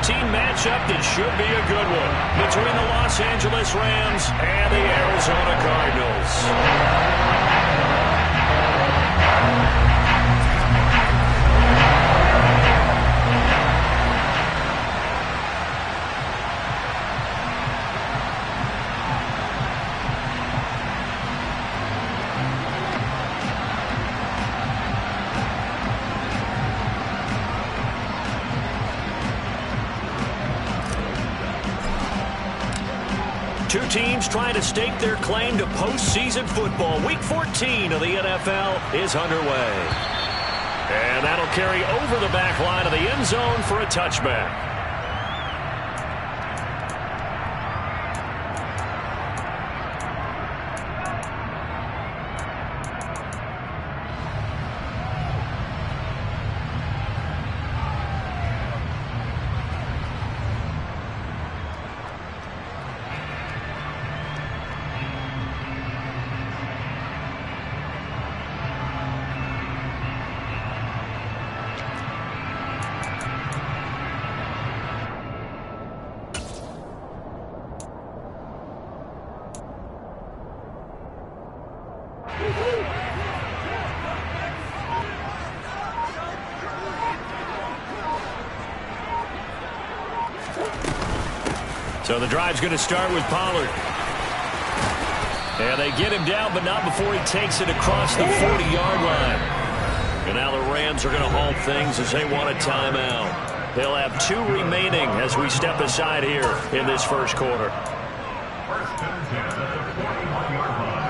team matchup that should be a good one between the Los Angeles Rams and the Arizona Cardinals. Two teams trying to stake their claim to postseason football. Week 14 of the NFL is underway. And that'll carry over the back line of the end zone for a touchback. So the drive's going to start with Pollard. And they get him down, but not before he takes it across the 40-yard line. And now the Rams are going to halt things as they want a timeout. They'll have 2 remaining as we step aside here in this first quarter. First and 10 at the 41-yard line.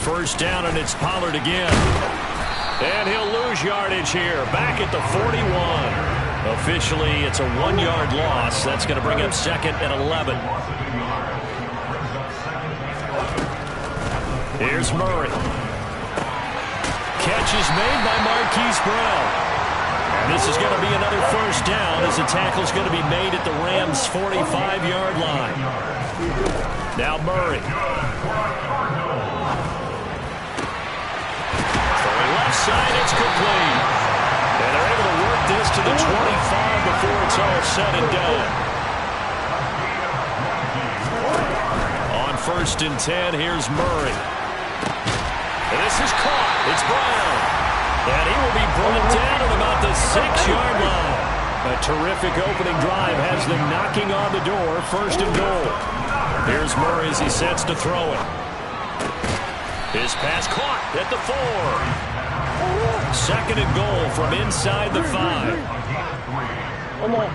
First down, and it's Pollard again. And he'll lose yardage here, back at the 41. Officially, it's a 1-yard loss. That's going to bring up second and 11. Here's Murray. Catch is made by Marquise Brown. And this is going to be another first down as the tackle's going to be made at the Rams' 45-yard line. Now Murray. Side, it's complete. And they're able to work this to the 25 before it's all said and done. On first and 10, here's Murray. And this is caught. It's Brown. And he will be brought down at about the 6-yard line. A terrific opening drive has them knocking on the door, first and goal. Here's Murray as he sets to throw it. His pass caught at the 4. Second and goal from inside the 5. Come on.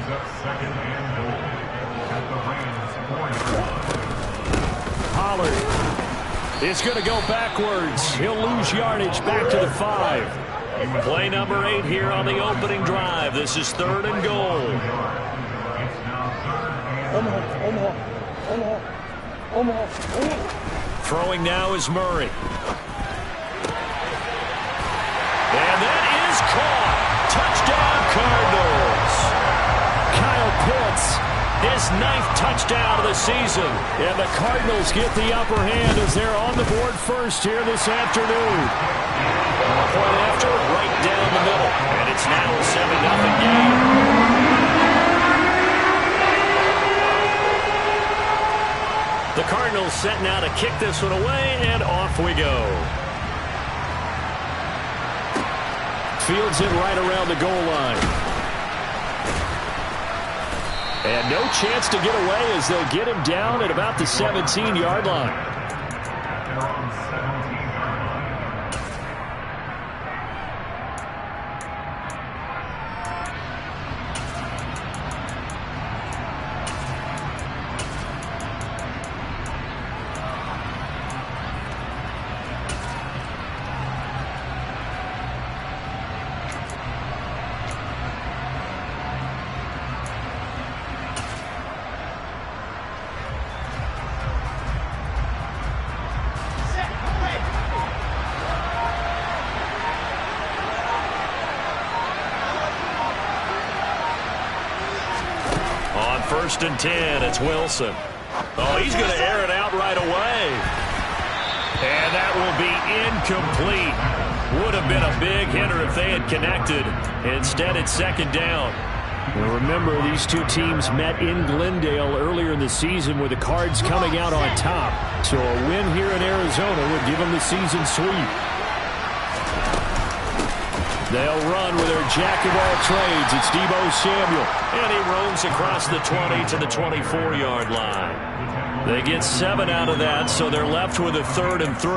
Pollard is going to go backwards. He'll lose yardage back to the 5. Play number 8 here on the opening drive. This is third and goal. Throwing now is Murray. And that is caught. Touchdown, Cardinals. Kyle Pitts, his 9th touchdown of the season. And the Cardinals get the upper hand as they're on the board first here this afternoon. Point after, right down the middle. And it's now a 7-0 game. The Cardinals set now to kick this one away, and off we go. Fields it right around the goal line. And no chance to get away as they'll get him down at about the 17-yard line. first and 10. It's Wilson. Oh, he's going to air it out right away. And that will be incomplete. Would have been a big hitter if they had connected. Instead, it's second down. Well, remember, these two teams met in Glendale earlier in the season with the Cards coming out on top. So a win here in Arizona would give them the season sweep. They'll run with their jack of all trades. It's Deebo Samuel. And he roams across the 20 to the 24-yard line. They get 7 out of that, so they're left with a 3rd and 3.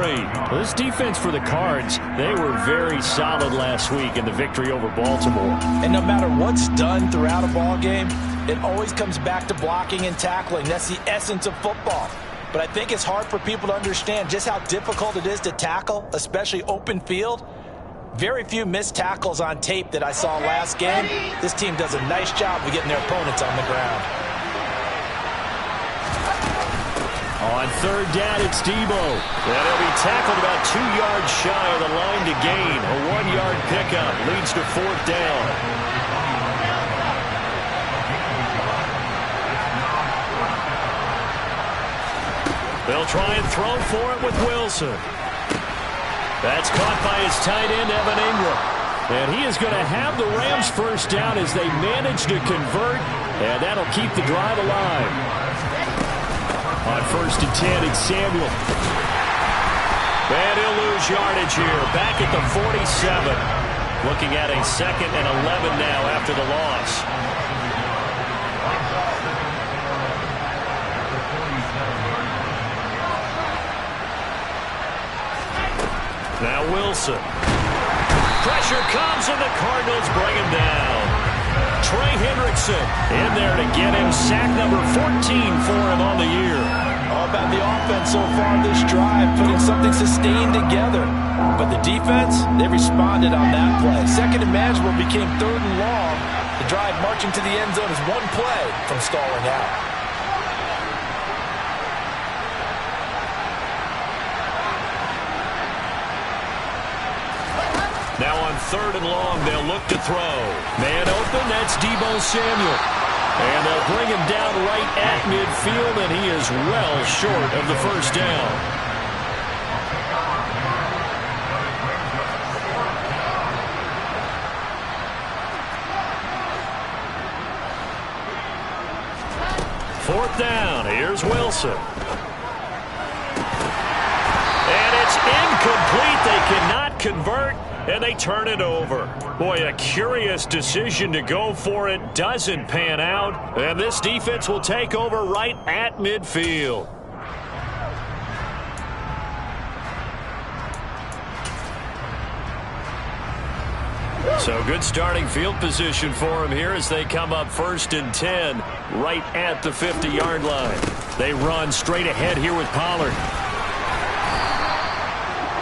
Well, this defense for the Cards, they were very solid last week in the victory over Baltimore. And no matter what's done throughout a ball game, it always comes back to blocking and tackling. That's the essence of football. But I think it's hard for people to understand just how difficult it is to tackle, especially open field. Very few missed tackles on tape that I saw last game. This team does a nice job of getting their opponents on the ground. On 3rd down, it's Deebo. And he'll be tackled about 2 yards shy of the line to gain. A 1-yard pickup leads to 4th down. They'll try and throw for it with Wilson. That's caught by his tight end, Evan Ingram. And he is going to have the Rams first down as they manage to convert. And that'll keep the drive alive. On 1st and 10, it's Samuel. And he'll lose yardage here. Back at the 47. Looking at a 2nd and 11 now after the loss. Now Wilson. Pressure comes and the Cardinals bring him down. Trey Hendrickson in there to get him sack number 14 for him on the year. All about the offense so far this drive, putting something sustained together. But the defense, they responded on that play. 2nd and manageable became 3rd and long. The drive marching to the end zone is one play from stalling out. Now on 3rd and long, they'll look to throw. Man open, that's Deebo Samuel. And they'll bring him down right at midfield, and he is well short of the first down. Fourth down, here's Wilson. And it's incomplete. They cannot convert. And they turn it over. Boy, a curious decision to go for it. Doesn't pan out. And this defense will take over right at midfield. So good starting field position for them here as they come up 1st and 10 right at the 50-yard line. They run straight ahead here with Pollard.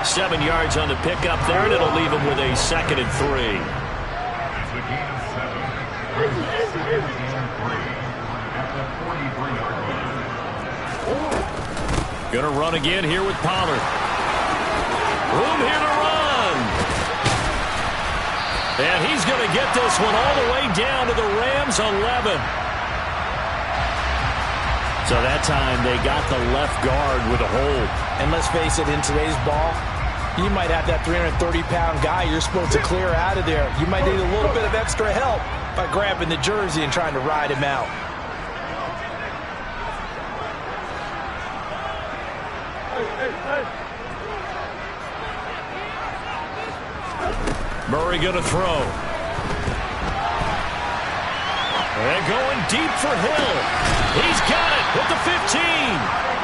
7 yards on the pickup there, and it'll leave him with a 2nd and 3. Gonna run again here with Pollard. Room here to run. And he's gonna get this one all the way down to the Rams 11. So that time they got the left guard with a hold. And let's face it, in today's ball, you might have that 330-pound guy you're supposed to clear out of there. You might need a little bit of extra help by grabbing the jersey and trying to ride him out. Murray gonna throw. And going deep for Hill. He's got it at the 15.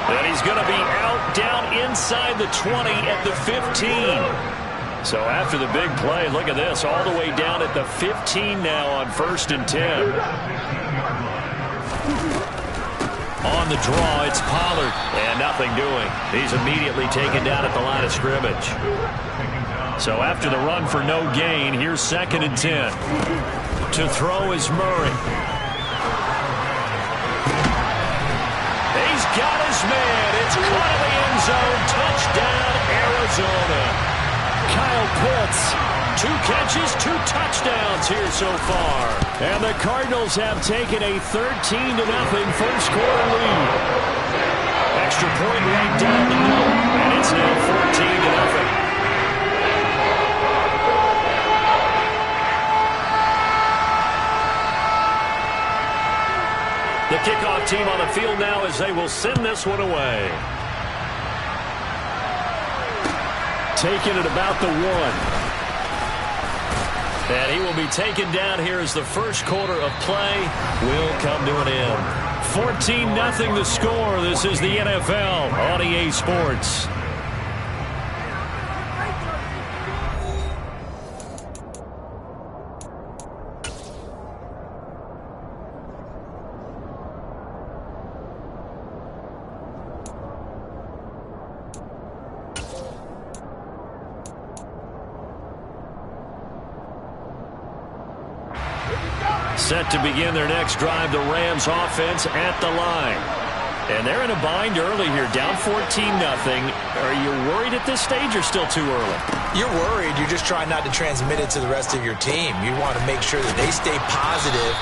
And he's going to be out down inside the 20 at the 15. So after the big play, look at this, all the way down at the 15 now on 1st and 10. On the draw, it's Pollard. And nothing doing. He's immediately taken down at the line of scrimmage. So after the run for no gain, here's 2nd and 10. To throw is Murray. He's got his man. It's caught in the end zone. Touchdown, Arizona. Kyle Pitts 2 catches, 2 touchdowns here so far. And the Cardinals have taken a 13-0 first quarter lead. Extra point right down the middle, and it's now 14-0. The kickoff team on the field now as they will send this one away. Taking it about the 1. And he will be taken down here as the first quarter of play will come to an end. 14-0 the score. This is the NFL on EA Sports. Set to begin their next drive, the Rams offense at the line. And they're in a bind early here, down 14-0. Are you worried at this stage or still too early? You're worried. You're just trying not to transmit it to the rest of your team. You want to make sure that they stay positive.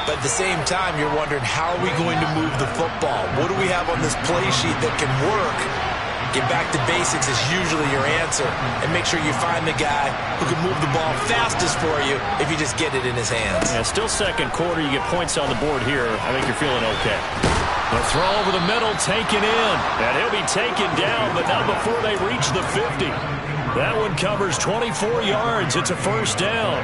But at the same time, you're wondering, how are we going to move the football? What do we have on this play sheet that can work? Get back to basics is usually your answer. And make sure you find the guy who can move the ball fastest for you if you just get it in his hands. Yeah, still second quarter. You get points on the board here. I think you're feeling okay. The throw over the middle, taken in. And he'll be taken down, but not before they reach the 50. That one covers 24 yards. It's a first down.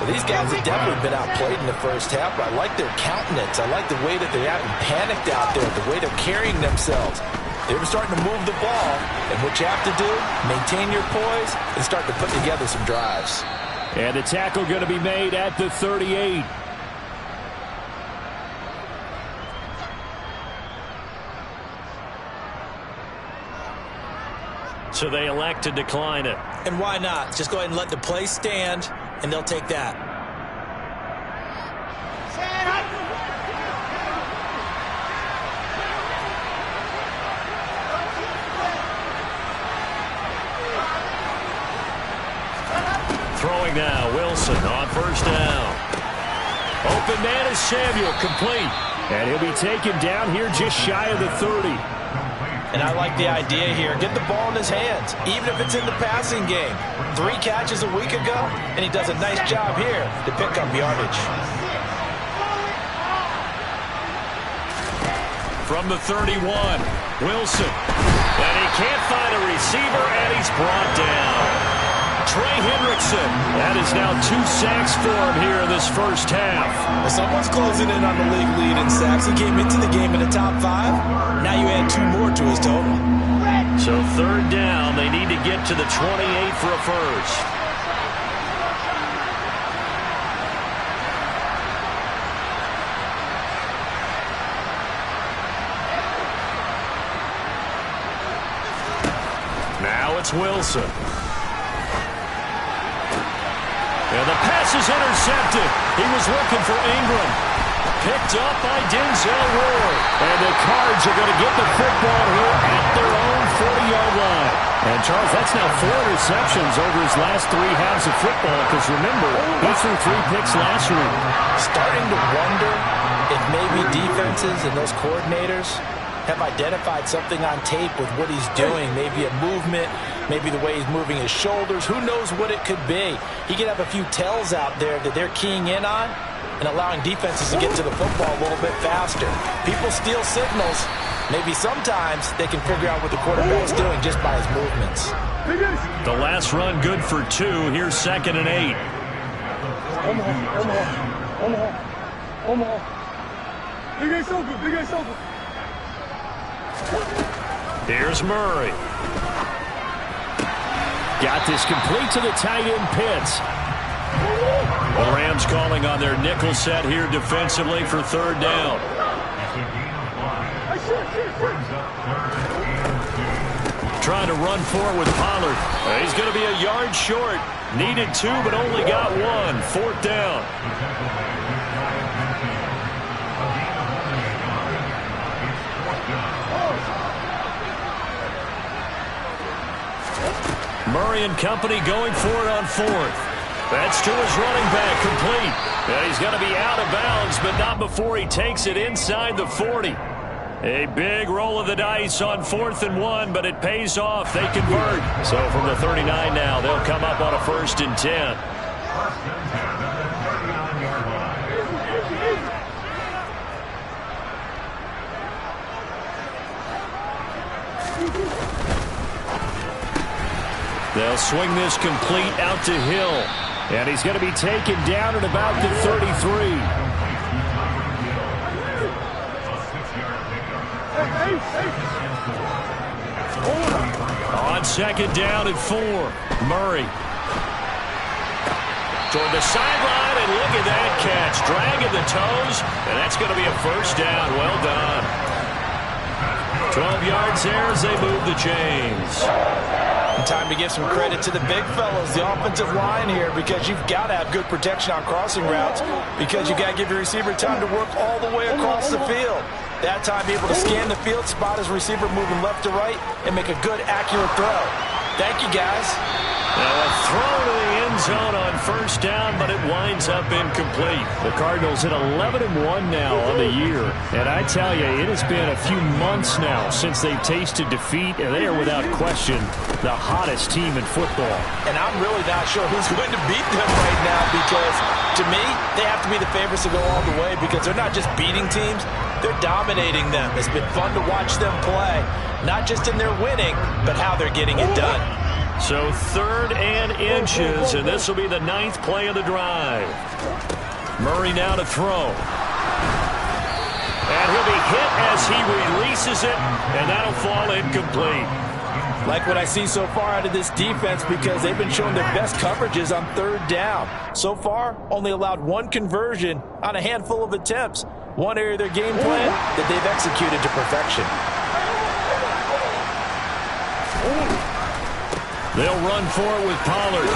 Well, these guys have definitely been outplayed in the first half, but I like their countenance. I like the way that they haven't panicked out there, the way they're carrying themselves. They're starting to move the ball, and what you have to do, maintain your poise and start to put together some drives. And the tackle going to be made at the 38. So they elect to decline it. And why not? Just go ahead and let the play stand, and they'll take that. Throwing now, Wilson on first down. Open man is Samuel, complete. And he'll be taken down here just shy of the 30. And I like the idea here. Get the ball in his hands, even if it's in the passing game. 3 catches a week ago, and he does a nice job here to pick up yardage. From the 31, Wilson. And he can't find a receiver, and he's brought down. Trey Hendrickson. That is now 2 sacks for him here in this first half. Well, someone's closing in on the league lead in sacks. He came into the game in the top 5. Now you add 2 more to his total. So third down, they need to get to the 28 for a first. Now it's Wilson. And the pass is intercepted. He was looking for Ingram. Picked up by Denzel Ward. And the Cards are going to get the football here at their own 40-yard line. And, Charles, that's now 4 interceptions over his last 3 halves of football. Because, remember, he threw 3 picks last week. Starting to wonder if maybe defenses and those coordinators have identified something on tape with what he's doing. Maybe a movement, maybe the way he's moving his shoulders. Who knows what it could be? He could have a few tells out there that they're keying in on and allowing defenses to get to the football a little bit faster. People steal signals. Maybe sometimes they can figure out what the quarterback's doing just by his movements. The last run good for 2. Here's 2nd and 8. Here's Murray. Got this complete to the tight end, Pitts. The Rams calling on their nickel set here defensively for third down. Trying to run forward with Pollard. He's going to be a yard short. Needed 2, but only got 1. Fourth down. Murray and company going for it on fourth. That's to his running back, complete. And he's going to be out of bounds, but not before he takes it inside the 40. A big roll of the dice on 4th and 1, but it pays off. They convert. So from the 39 now, they'll come up on a 1st and 10. First and 10 at the 39-yard line. They'll swing this complete out to Hill. And he's going to be taken down at about the 33. On 2nd down at 4. Murray. Toward the sideline, and look at that catch. Dragging the toes, and that's going to be a 1st down. Well done. 12 yards there as they move the chains. Time to give some credit to the big fellas, the offensive line here, because you've got to have good protection on crossing routes, because you've got to give your receiver time to work all the way across the field. That time, be able to scan the field, spot his receiver moving left to right, and make a good, accurate throw. Thank you, guys. Now a throw to the end zone on 1st down, but it winds up incomplete. The Cardinals hit 11-1 now on the year. And I tell you, it has been a few months now since they've tasted defeat, and they are without question the hottest team in football. And I'm really not sure who's going to beat them right now, because to me, they have to be the favorites to go all the way, because they're not just beating teams, they're dominating them. It's been fun to watch them play, not just in their winning, but how they're getting it done. So 3rd and inches, and this will be the 9th play of the drive. Murray now to throw. And he'll be hit as he releases it, and that'll fall incomplete. Like what I see so far out of this defense, because they've been showing their best coverages on 3rd down. So far, only allowed 1 conversion on a handful of attempts. One area of their game plan that they've executed to perfection. They'll run for it with Pollard.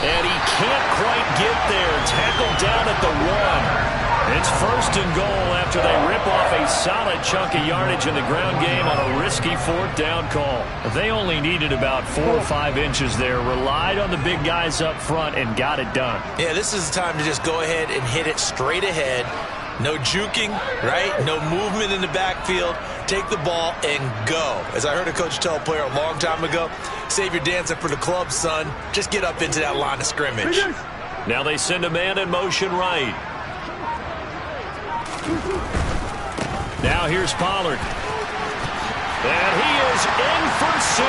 And he can't quite get there. Tackled down at the 1. It's 1st and goal after they rip off a solid chunk of yardage in the ground game on a risky 4th down call. They only needed about 4 or 5 inches there. Relied on the big guys up front and got it done. Yeah, this is the time to just go ahead and hit it straight ahead. No juking, right? No movement in the backfield. Take the ball and go. As I heard a coach tell a player a long time ago, save your dancing for the club, son. Just get up into that line of scrimmage. Now they send a man in motion right. Now here's Pollard. And he is in for 6.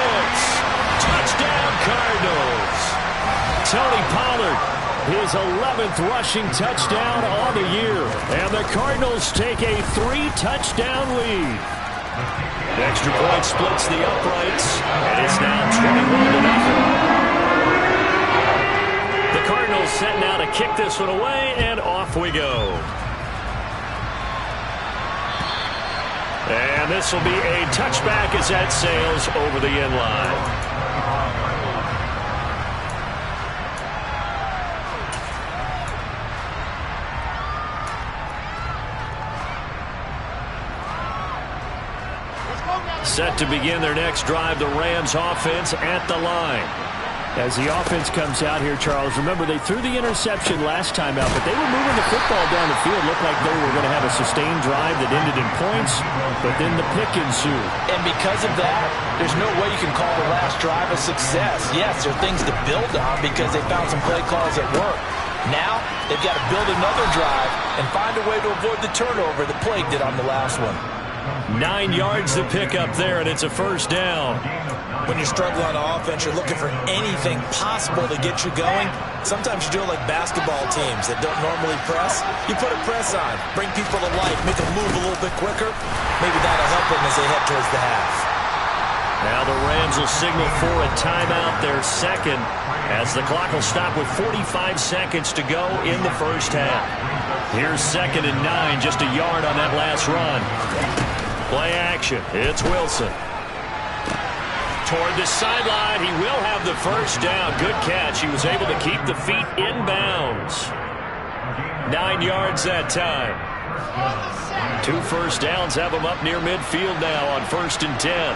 Touchdown, Cardinals. Tony Pollard. His 11th rushing touchdown on the year. And the Cardinals take a 3-touchdown lead. The extra point splits the uprights, and it's now 21-0. The Cardinals set now to kick this one away, and off we go. And this will be a touchback as that sails over the end line. Set to begin their next drive, the Rams offense at the line. As the offense comes out here, Charles, remember they threw the interception last time out, but they were moving the football down the field. Looked like they were going to have a sustained drive that ended in points, but then the pick ensued. And because of that, there's no way you can call the last drive a success. Yes, there are things to build on because they found some play calls that work. Now, they've got to build another drive and find a way to avoid the turnover that Plague did on the last one. 9 yards to pick up there, and it's a 1st down. When you're struggling on offense, you're looking for anything possible to get you going. Sometimes you do it like basketball teams that don't normally press. You put a press on, bring people to life, make them move a little bit quicker. Maybe that'll help them as they head towards the half. Now the Rams will signal for a timeout, their second, as the clock will stop with 45 seconds to go in the 1st half. Here's 2nd and 9, just a yard on that last run. Play action. It's Wilson. Toward the sideline, he will have the 1st down. Good catch. He was able to keep the feet in bounds. 9 yards that time. 2 first downs have him up near midfield now on 1st and 10.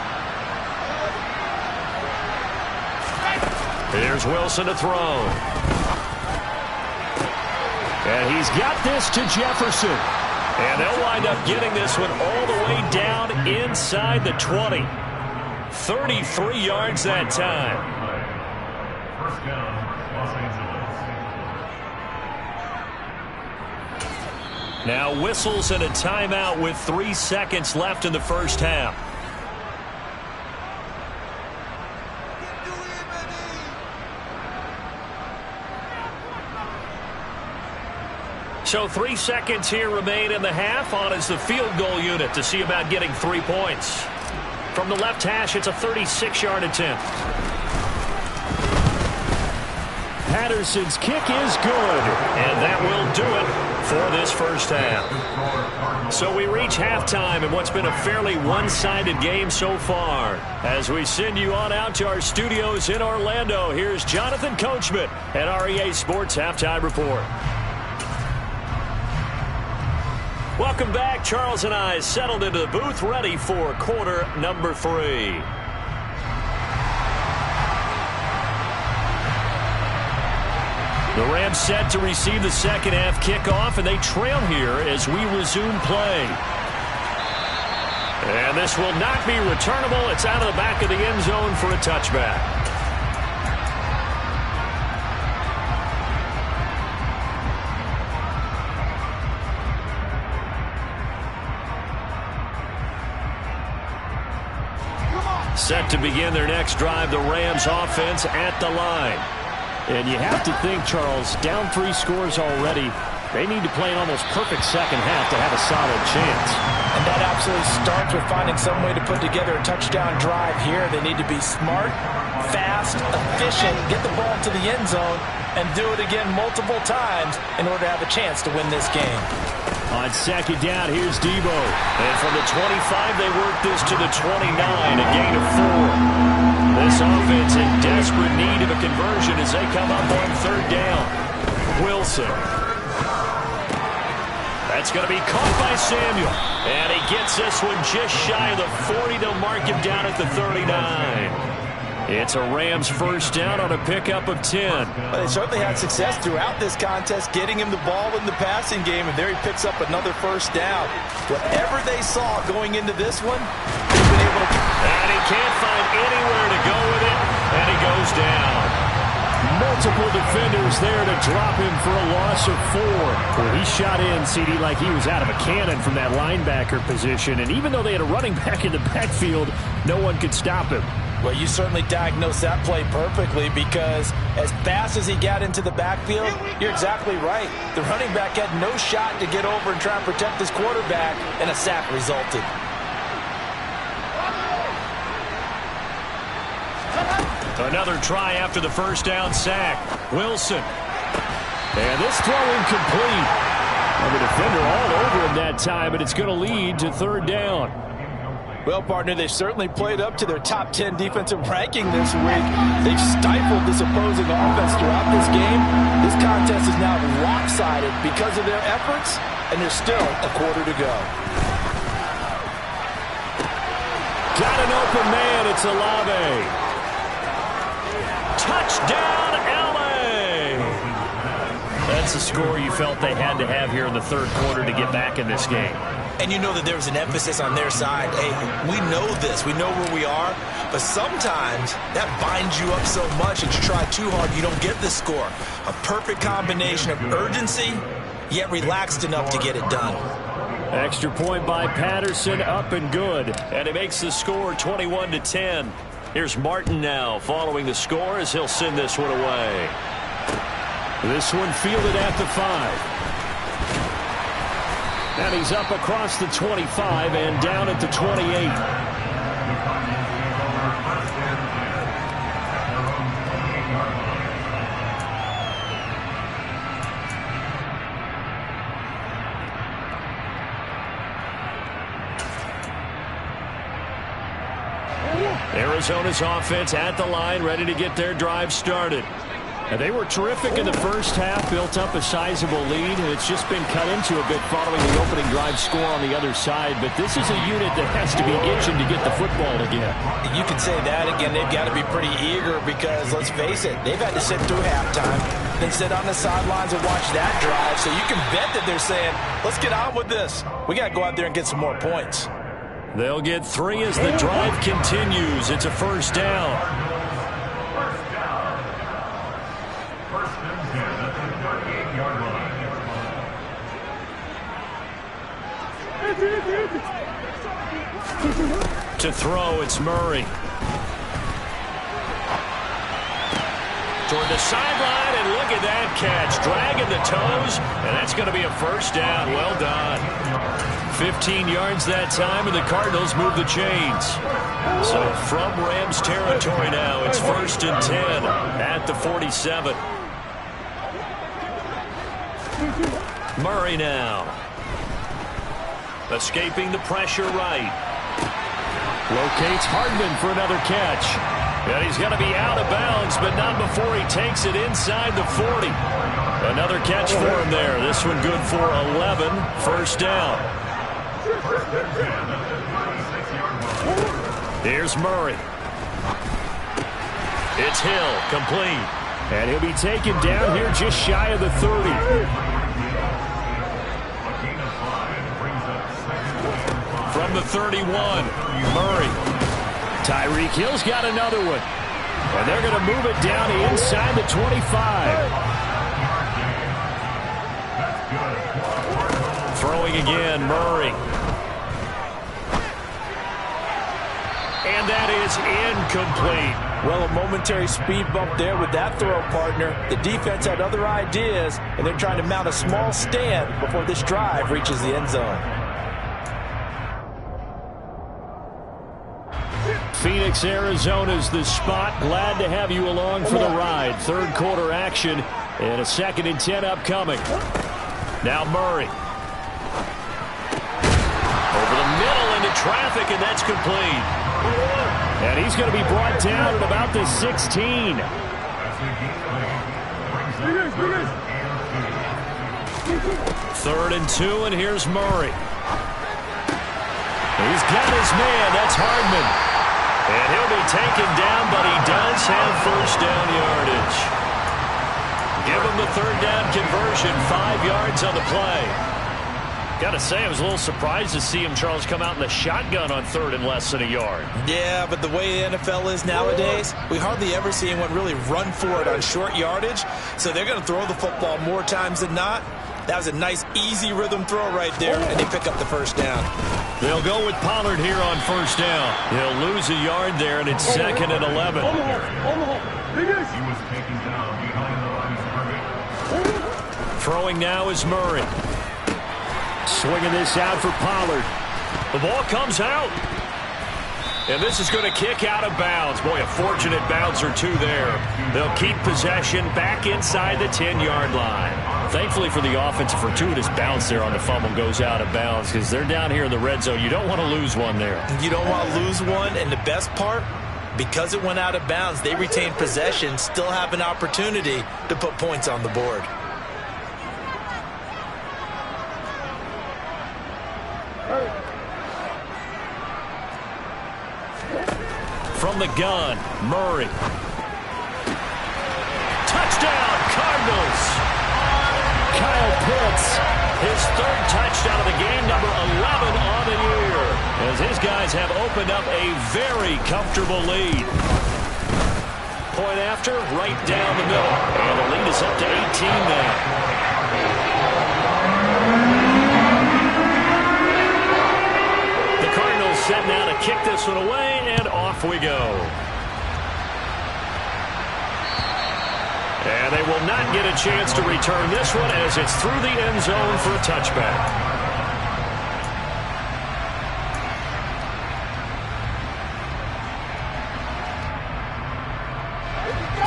Here's Wilson to throw. And he's got this to Jefferson. And they'll wind up getting this one all the way down inside the 20. 33 yards that time. First down, Los Angeles. Now whistles and a timeout with 3 seconds left in the first half. So 3 seconds here remain in the half. On is the field goal unit to see about getting 3 points. From the left hash, it's a 36-yard attempt. Patterson's kick is good, and that will do it for this first half. So we reach halftime in what's been a fairly one-sided game so far. As we send you on out to our studios in Orlando, here's Jonathan Coachman at REA Sports Halftime Report. Welcome back. Charles and I settled into the booth, ready for quarter number 3. The Rams set to receive the second half kickoff, and they trail here as we resume play. And this will not be returnable. It's out of the back of the end zone for a touchback. Set to begin their next drive, the Rams offense at the line. And you have to think, Charles, down 3 scores already. They need to play an almost perfect second half to have a solid chance. And that absolutely starts with finding some way to put together a touchdown drive here. They need to be smart, fast, efficient, get the ball to the end zone, and do it again multiple times in order to have a chance to win this game. On second down, here's Debo. And from the 25, they work this to the 29, a gain of 4. This offense in desperate need of a conversion as they come up on third down. Wilson. That's going to be caught by Samuel. And he gets this one just shy of the 40. They'll mark him down at the 39. It's a Rams first down on a pickup of 10. Well, they certainly had success throughout this contest, getting him the ball in the passing game, and there he picks up another first down. Whatever they saw going into this one, they've been able to... And he can't find anywhere to go with it, and he goes down. Multiple defenders there to drop him for a loss of 4. Well, he shot in, CD, like he was out of a cannon from that linebacker position, and even though they had a running back in the backfield, no one could stop him. Well, you certainly diagnosed that play perfectly, because as fast as he got into the backfield, you're exactly right. The running back had no shot to get over and try and protect his quarterback, and a sack resulted. Another try after the first down sack. Wilson. And this throw incomplete. And the defender all over him that time, but it's going to lead to third down. Well, partner, they've certainly played up to their top 10 defensive ranking this week. They've stifled this opposing offense throughout this game. This contest is now lopsided because of their efforts, and there's still a quarter to go. Got an open man. It's Olave. Touchdown, LA! That's a score you felt they had to have here in the third quarter to get back in this game. And you know that there was an emphasis on their side. Hey, we know this. We know where we are. But sometimes that binds you up so much that you try too hard, you don't get the score. A perfect combination of urgency, yet relaxed enough to get it done. Extra point by Patterson, up and good. And it makes the score 21-10. Here's Martin now following the score as he'll send this one away. This one fielded at the 5. And he's up across the 25 and down at the 28. Arizona's offense at the line, ready to get their drive started. And they were terrific in the first half, built up a sizable lead, and it's just been cut into a bit following the opening drive score on the other side. But this is a unit that has to be itching to get the football again. You can say that again. They've got to be pretty eager because, let's face it, they've had to sit through halftime, then sit on the sidelines and watch that drive. So you can bet that they're saying, let's get on with this. We got to go out there and get some more points. They'll get 3 as the drive continues. It's a first down. First and 10 at the 38-yard line. To throw, it's Murray. Toward the sideline, and look at that catch. Dragging the toes, and that's going to be a first down. Well done. 15 yards that time, and the Cardinals move the chains. So from Rams territory now, it's first and 10 at the 47. Murray now. Escaping the pressure right. Locates Hardman for another catch. And he's going to be out of bounds, but not before he takes it inside the 40. Another catch for him there. This one good for 11. First down. Here's Murray. It's Hill, complete. And he'll be taken down here just shy of the 30. From the 31, Murray. Tyreek Hill's got another one. And they're going to move it down inside the 25. Throwing again, Murray. And that is incomplete. Well, a momentary speed bump there with that throw, partner. The defense had other ideas, and they're trying to mount a small stand before this drive reaches the end zone. Phoenix, Arizona's the spot. Glad to have you along for the ride. Third quarter action and a 2nd and 10 upcoming. Now Murray. Over the middle into traffic, and that's complete. And he's going to be brought down at about the 16. Third and 2, and here's Murray. He's got his man. That's Hardman. And he'll be taken down, but he does have first down yardage. Give him the third down conversion, 5 yards on the play. Got to say, I was a little surprised to see him, Charles, come out in the shotgun on third and less than a yard. Yeah, but the way the NFL is nowadays, we hardly ever see anyone really run for it on short yardage. So they're going to throw the football more times than not. That was a nice, easy rhythm throw right there, and they pick up the first down. They'll go with Pollard here on first down. He'll lose a yard there, and it's 2nd and 11. He was taken down behind the line of scrimmage. Throwing now is Murray. Swinging this out for Pollard. The ball comes out. And this is going to kick out of bounds. Boy, a fortunate bounce or two there. They'll keep possession back inside the 10-yard line. Thankfully for the offense, a fortuitous bounce there on the fumble goes out of bounds because they're down here in the red zone. You don't want to lose one there. You don't want to lose one, and the best part, because it went out of bounds, they retain possession, still have an opportunity to put points on the board. From the gun, Murray. Touchdown, Cardinals. Kyle Pitts, his third touchdown of the game, number 11 on the year, as his guys have opened up a very comfortable lead. Point after, right down the middle, and the lead is up to 18 now. The Cardinals set now to kick this one away, and off we go. And they will not get a chance to return this one as it's through the end zone for a touchback.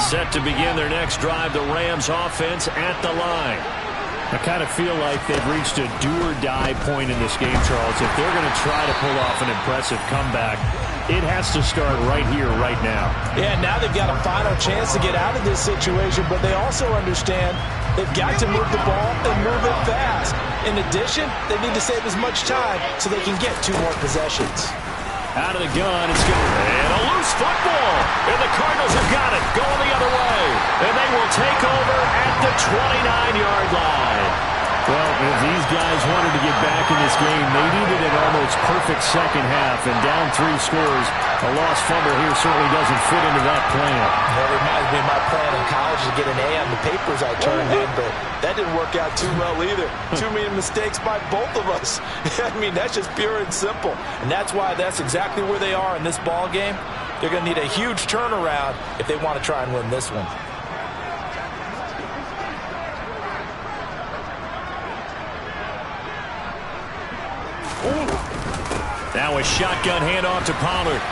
Set to begin their next drive, the Rams offense at the line. I kind of feel like they've reached a do-or-die point in this game, Charles. If they're going to try to pull off an impressive comeback, it has to start right here, right now. Yeah, now they've got a final chance to get out of this situation, but they also understand they've got to move the ball and move it fast. In addition, they need to save as much time so they can get 2 more possessions. Out of the gun, it's good. And a loose football. And the Cardinals have got it, going the other way. And they will take over at the 29-yard line. Well, if these guys wanted to get back in this game, they needed an almost perfect second half. And down 3 scores, a lost fumble here certainly doesn't fit into that plan. Well, it reminds me of my plan in college to get an A on the papers I turned in, but that didn't work out too well either. Too many mistakes by both of us. I mean, that's just pure and simple. And that's why that's exactly where they are in this ball game. They're going to need a huge turnaround if they want to try and win this one. Now a shotgun handoff to Pollard.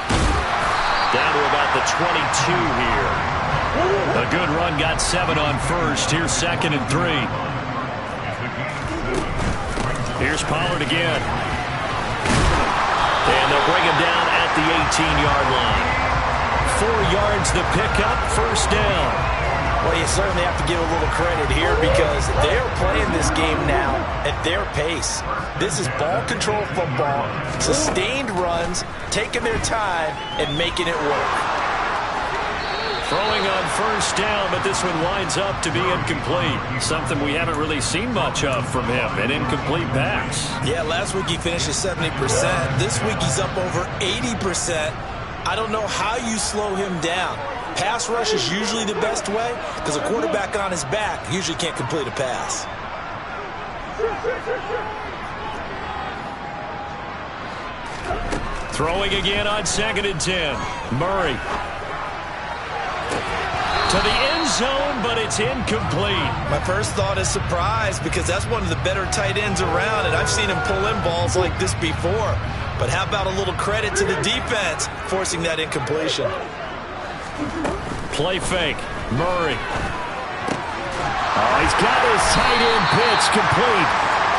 Down to about the 22 here. A good run, got 7 on first. Here's 2nd and 3. Here's Pollard again. And they'll bring him down at the 18-yard line. 4 yards the pickup, first down. Well, you certainly have to give a little credit here because they're playing this game now at their pace. This is ball control football, sustained runs, taking their time, and making it work. Throwing on first down, but this one winds up to be incomplete. Something we haven't really seen much of from him, an incomplete pass. Yeah, last week he finished at 70%. This week he's up over 80%. I don't know how you slow him down. Pass rush is usually the best way because a quarterback on his back usually can't complete a pass. Throwing again on 2nd and 10. Murray. To the end zone, but it's incomplete. My first thought is surprise because that's one of the better tight ends around, and I've seen him pull in balls like this before. But how about a little credit to the defense forcing that incompletion? Play fake. Murray. Oh, he's got his tight end pitch complete.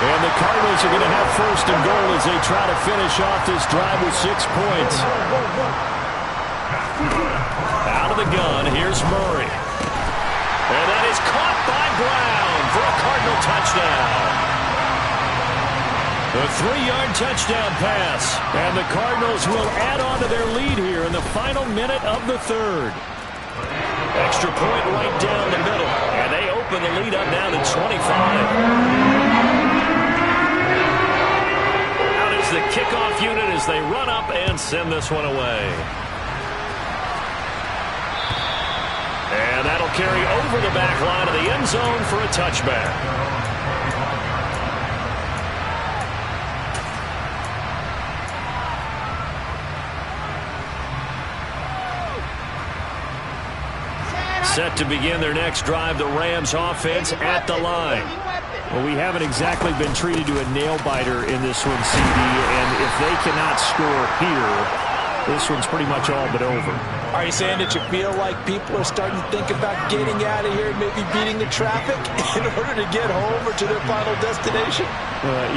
And the Cardinals are going to have 1st and goal as they try to finish off this drive with 6 points. Out of the gun, here's Murray. And that is caught by Brown for a Cardinal touchdown. A 3-yard touchdown pass. And the Cardinals will add on to their lead here in the final minute of the 3rd. Extra point right down the middle. And they open the lead up now to 25. Out is the kickoff unit as they run up and send this one away. And that'll carry over the back line of the end zone for a touchback. Set to begin their next drive, the Rams offense at the line. Well, we haven't exactly been treated to a nail-biter in this one, CD, and if they cannot score here, this one's pretty much all but over. Are you saying that you feel like people are starting to think about getting out of here and maybe beating the traffic in order to get home or to their final destination?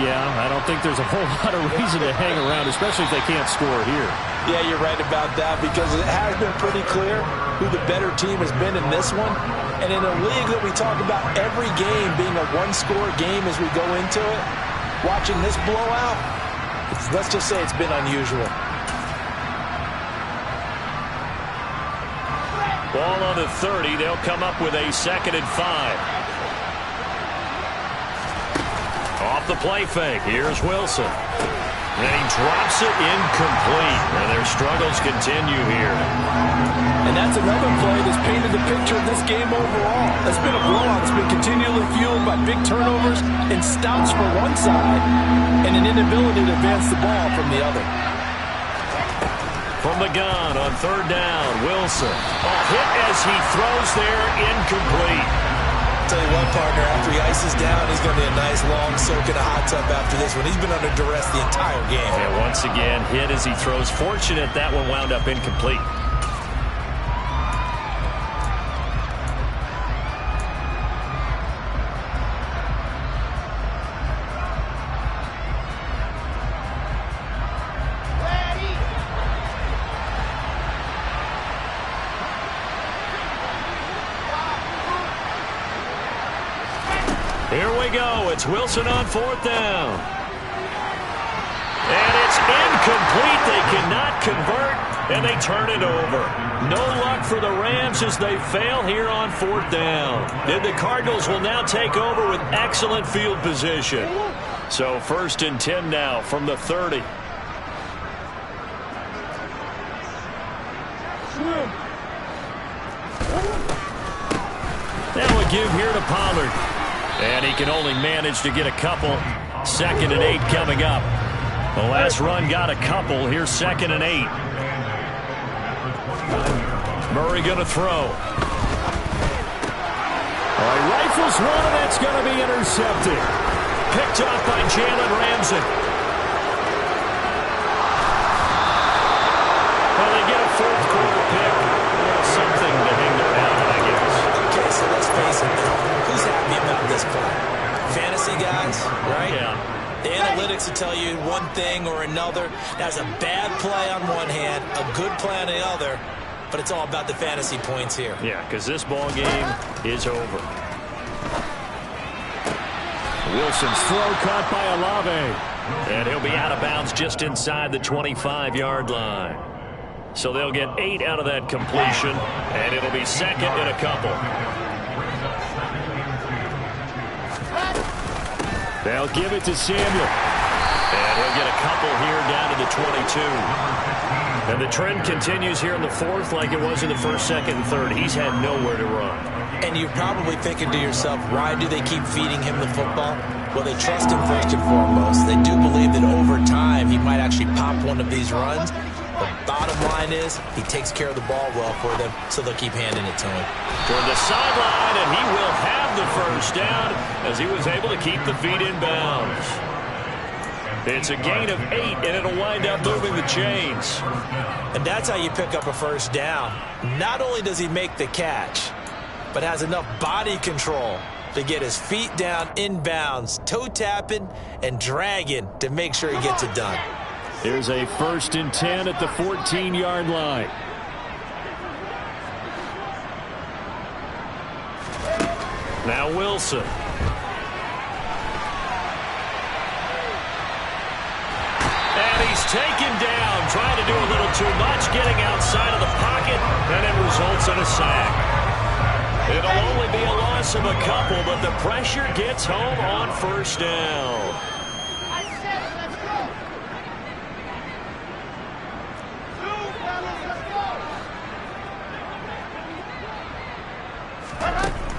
Yeah, I don't think there's a whole lot of reason to hang around, especially if they can't score here. Yeah, you're right about that because it has been pretty clear who the better team has been in this one. And in a league that we talk about every game being a one-score game as we go into it, watching this blowout, let's just say it's been unusual. Ball on the 30. They'll come up with a 2nd and 5. Off the play fake. Here's Wilson. And he drops it incomplete. And their struggles continue here. And that's another play that's painted the picture of this game overall. It's been a blowout. It's been continually fueled by big turnovers and stops for one side and an inability to advance the ball from the other. From the gun on 3rd down, Wilson. A hit as he throws there, incomplete. I'll tell you what, partner, after he ices down, he's going to be a nice long soak in a hot tub after this one. He's been under duress the entire game. And once again, hit as he throws. Fortunate that one wound up incomplete. Here we go. It's Wilson on 4th down. And it's incomplete. They cannot convert, and they turn it over. No luck for the Rams as they fail here on 4th down. And the Cardinals will now take over with excellent field position. So 1st and 10 now from the 30. Now a give here to Pollard. And he can only manage to get a couple. 2nd and 8 coming up. The last run got a couple. Here's 2nd and 8. Murray going to throw. All right, rifles one, and that's going to be intercepted. Picked off by Jalen Ramsey. Well, they get a 4th quarter pick. Something to hang their hat on, I guess. Okay, so let's face it now. Who's happy about this play? Fantasy guys, right? Yeah. The analytics will tell you one thing or another. That's a bad play on one hand, a good play on the other, but it's all about the fantasy points here. Yeah, because this ball game is over. Wilson's throw caught by Olave. And he'll be out of bounds just inside the 25-yard line. So they'll get 8 out of that completion, and it'll be 2nd and a couple. They'll give it to Samuel. And he'll get a couple here down to the 22. And the trend continues here in the 4th like it was in the 1st, 2nd, and 3rd. He's had nowhere to run. And you're probably thinking to yourself, why do they keep feeding him the football? Well, they trust him first and foremost. They do believe that over time he might actually pop one of these runs. The bottom line is he takes care of the ball well for them, so they'll keep handing it to him. Toward the sideline, and he will have the 1st down as he was able to keep the feet in bounds. It's a gain of 8, and it'll wind up moving the chains. And that's how you pick up a 1st down. Not only does he make the catch, but has enough body control to get his feet down in bounds, toe tapping and dragging to make sure he gets it done. Here's a 1st and 10 at the 14-yard line. Now Wilson. And he's taken down, trying to do a little too much, getting outside of the pocket, and it results in a sack. It'll only be a loss of a couple, but the pressure gets home on 1st down.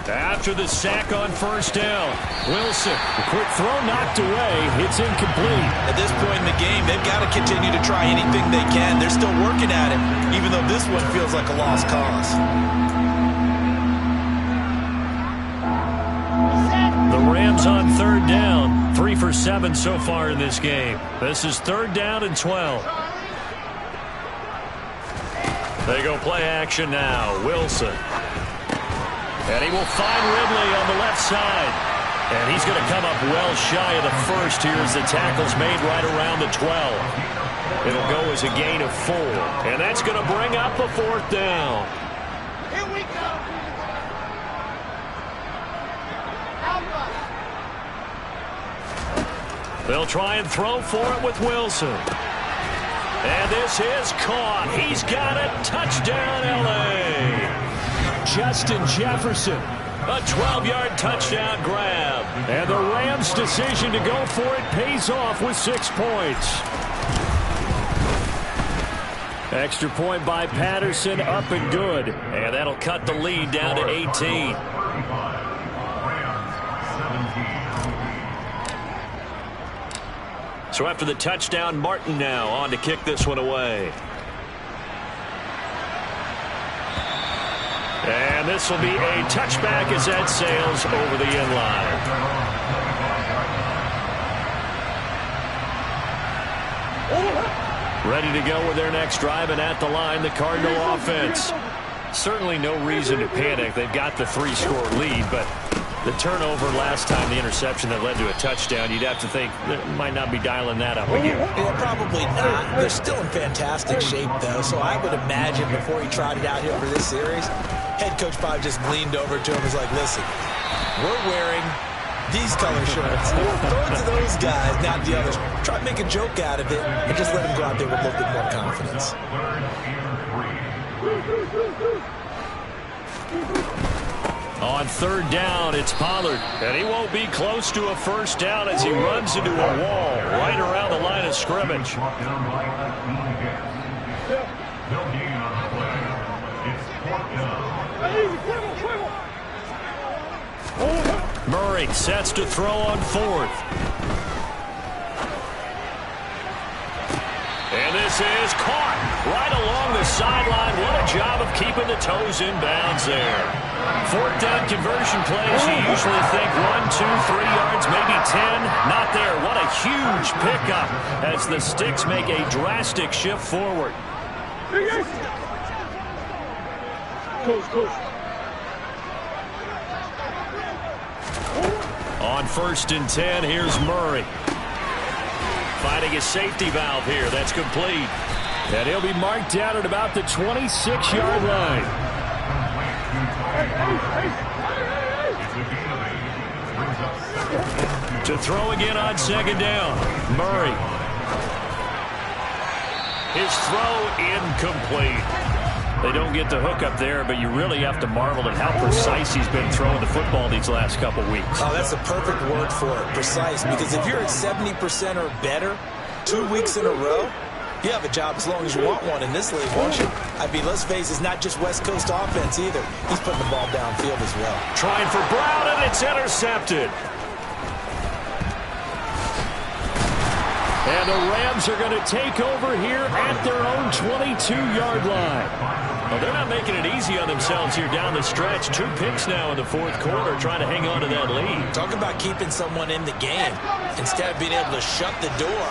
After the sack on 1st down, Wilson, a quick throw knocked away. It's incomplete. At this point in the game, they've got to continue to try anything they can. They're still working at it, even though this one feels like a lost cause. The Rams on 3rd down, 3 for 7 so far in this game. This is 3rd down and 12. They go play action now. Wilson. And he will find Ridley on the left side. And he's going to come up well shy of the 1st here as the tackle's made right around the 12. It'll go as a gain of 4. And that's going to bring up a 4th down. Here we go. They'll try and throw for it with Wilson. And this is caught. He's got it. Touchdown, L.A. Justin Jefferson, a 12-yard touchdown grab. And the Rams' decision to go for it pays off with 6 points. Extra point by Patterson, up and good. And that'll cut the lead down to 18. So after the touchdown, Martin now on to kick this one away. And this will be a touchback as that sails over the end line. Ready to go with their next drive, and at the line, the Cardinal offense. Certainly no reason to panic. They've got the 3-score lead, but the turnover last time, the interception that led to a touchdown, you'd have to think they might not be dialing that up again. Yeah, probably not. They're still in fantastic shape, though, so I would imagine before he trotted out here for this series, head coach probably just leaned over to him and was like, listen, we're wearing These color shirts. Throw it to those guys, not the others. Try to make a joke out of it and just let them go out there with a little bit more confidence. On third down, it's Pollard. And he won't be close to a first down as he runs into a wall right around the line of scrimmage. Murray sets to throw on fourth. And this is caught right along the sideline. What a job of keeping the toes in bounds there. Fourth down conversion plays, you usually think 1, 2, 3 yards, maybe 10. Not there. What a huge pickup as the Sticks make a drastic shift forward. On first and 10, here's Murray. Finding a safety valve here. That's complete. And he'll be marked down at about the 26-yard line. To throw again on second down. Murray. His throw incomplete. They don't get the hook up there, but you really have to marvel at how precise he's been throwing the football these last couple weeks. Oh, that's a perfect word for it, precise, because if you're at 70% or better 2 weeks in a row, you have a job as long as you want one in this league, won't you? I mean, let's face it, it's not just West Coast offense either. He's putting the ball downfield as well. Trying for Brown, and it's intercepted. And the Rams are going to take over here at their own 22-yard line. Well, they're not making it easy on themselves here down the stretch. 2 picks now in the fourth quarter, trying to hang on to that lead. Talk about keeping someone in the game. Instead of being able to shut the door,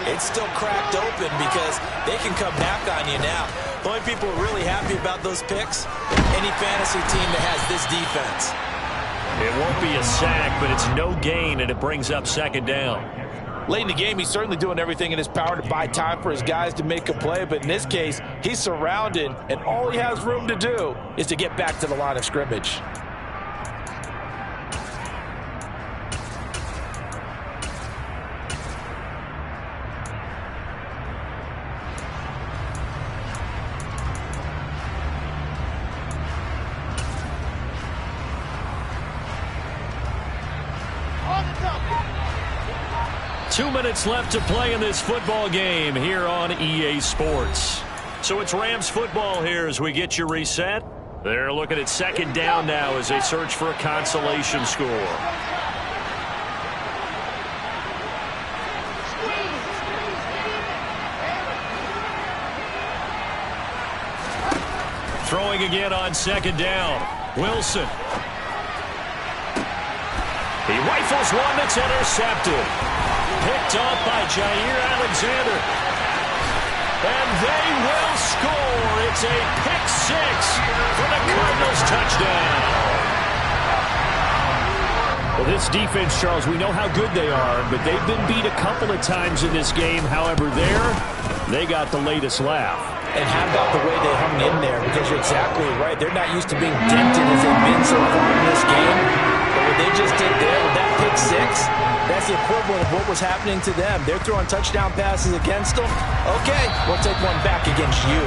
it's still cracked open because they can come back on you now. The only people really happy about those picks, any fantasy team that has this defense. It won't be a sack, but it's no gain, and it brings up second down. Late in the game, he's certainly doing everything in his power to buy time for his guys to make a play. But in this case, he's surrounded, and all he has room to do is to get back to the line of scrimmage. On the top. 2 minutes left to play in this football game here on EA Sports. So it's Rams football here as we get you reset. They're looking at second down now as they search for a consolation score. Throwing again on second down. Wilson. He rifles one that's intercepted. Picked up by Jair Alexander. And they will score. It's a pick six for the Cardinals touchdown. Well, this defense, Charles, we know how good they are, but they've been beat a couple of times in this game. However, they got the latest laugh. And how about the way they hung in there? Because you're exactly right. They're not used to being dented as they've been so far in this game. But what they just did there with that pick six, that's the equivalent of what was happening to them. They're throwing touchdown passes against them. Okay, we'll take one back against you.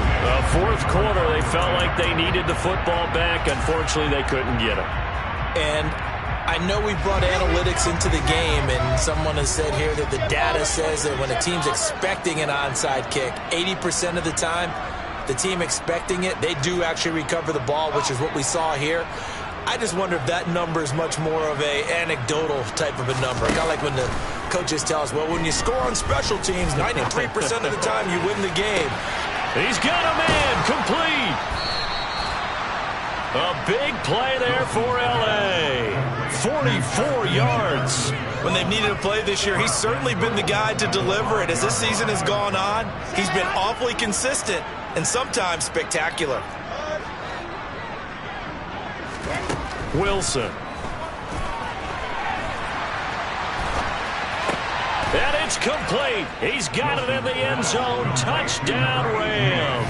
Fourth quarter, they felt like they needed the football back. Unfortunately, they couldn't get it. And I know we brought analytics into the game, and someone has said here that the data says that when a team's expecting an onside kick, 80% of the time, the team expecting it, they do actually recover the ball, which is what we saw here. I just wonder if that number is much more of a anecdotal type of a number. Kind of like when the coaches tell us, well, when you score on special teams, 93% of the time you win the game. He's got a man complete. A big play there for L.A. 44 yards. When they've needed a play this year, he's certainly been the guy to deliver it. As this season has gone on, he's been awfully consistent and sometimes spectacular. Wilson. And it's complete. He's got it in the end zone. Touchdown, Rams.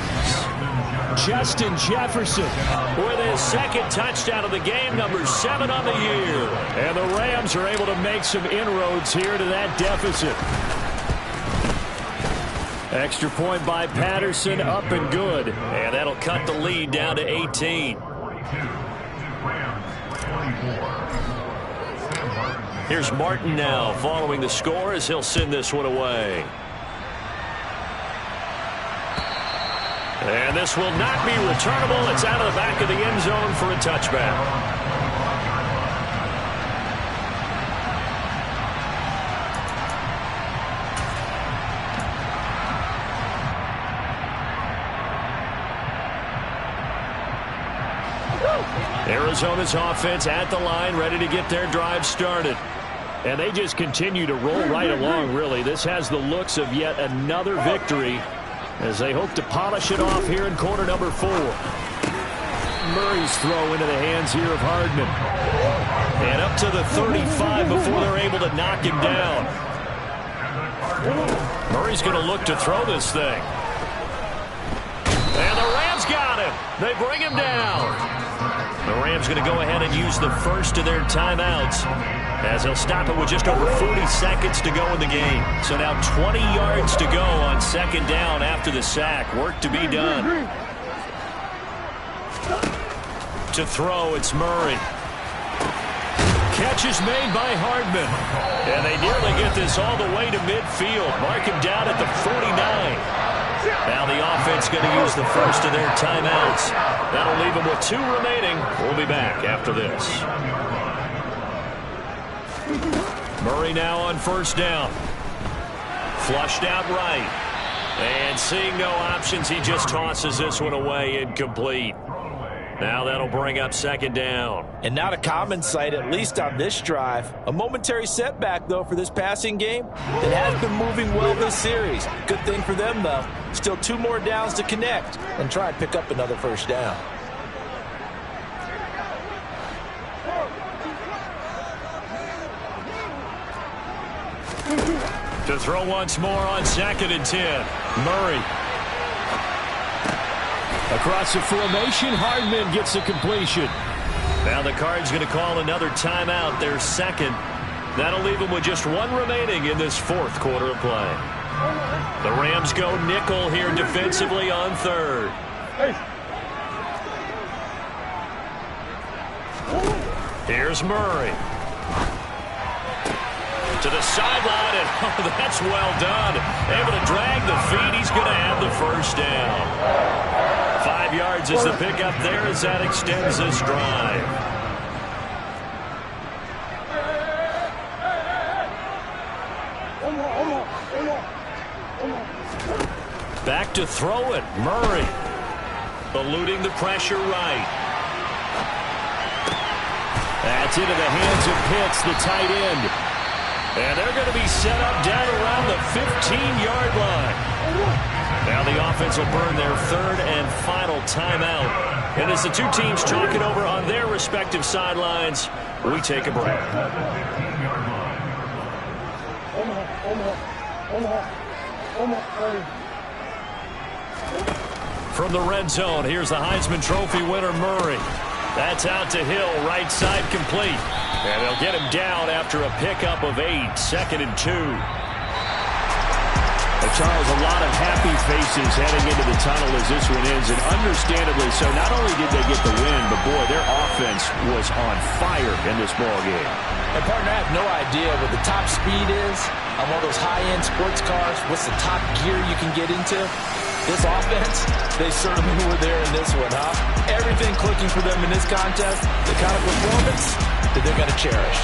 Justin Jefferson with his second touchdown of the game, number 7 on the year. And And the Rams are able to make some inroads here to that deficit. Extra point by Patterson, up and good. And that'll cut the lead down to 18. Here's Martin now following the score as he'll send this one away. And this will not be returnable. It's out of the back of the end zone for a touchback. Arizona's offense at the line, ready to get their drive started. And they just continue to roll right along, really. This has the looks of yet another victory as they hope to polish it off here in quarter number 4. Murray's throw into the hands here of Hardman. And up to the 35 before they're able to knock him down. Murray's going to look to throw this thing. And the Rams got him. They bring him down. The Rams going to go ahead and use the first of their timeouts as they'll stop it with just over 40 seconds to go in the game. So now 20 yards to go on second down after the sack. Work to be done. To throw, it's Murray. Catch is made by Hardman. And they nearly get this all the way to midfield. Mark him down at the 49. Now the offense going to use the first of their timeouts. That'll leave them with 2 remaining. We'll be back after this. Murray now on first down. Flushed out right. And seeing no options, he just tosses this one away, incomplete. Now that'll bring up second down. And not a common sight, at least on this drive. A momentary setback, though, for this passing game that has been moving well this series. Good thing for them, though. Still 2 more downs to connect and try and pick up another first down. To throw once more on second and 10. Murray. Across the formation, Hardman gets the completion. Now the Cards going to call another timeout, their second. That'll leave them with just 1 remaining in this 4th quarter of play. The Rams go nickel here defensively on third. Here's Murray. To the sideline, and oh, that's well done. Able to drag the feet. He's going to have the first down. 5 yards is the pickup there as that extends this drive. Back to throw it. Murray. Eluding the pressure right. That's into the hands of Pitts, the tight end. And they're going to be set up down around the 15-yard line. Now the offense will burn their 3rd and final timeout. And as the 2 teams talk it over on their respective sidelines, we take a break. From the red zone, here's the Heisman Trophy winner, Murray. That's out to Hill, right side complete. And they'll get him down after a pickup of 8, 2nd and 2. Charles, a lot of happy faces heading into the tunnel as this one ends, and understandably so. Not only did they get the win, but boy, their offense was on fire in this ball game. And partner, I have no idea what the top speed is on one of those high-end sports cars. What's the top gear you can get into? This offense, they certainly were there in this one, huh? Everything clicking for them in this contest, the kind of performance that they're going to cherish.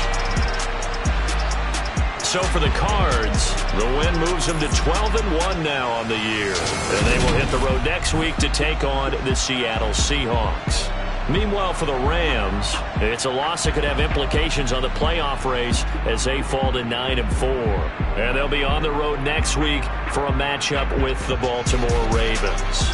So for the Cards, the win moves them to 12-1 now on the year. And they will hit the road next week to take on the Seattle Seahawks. Meanwhile, for the Rams, it's a loss that could have implications on the playoff race as they fall to 9-4. And they'll be on the road next week for a matchup with the Baltimore Ravens.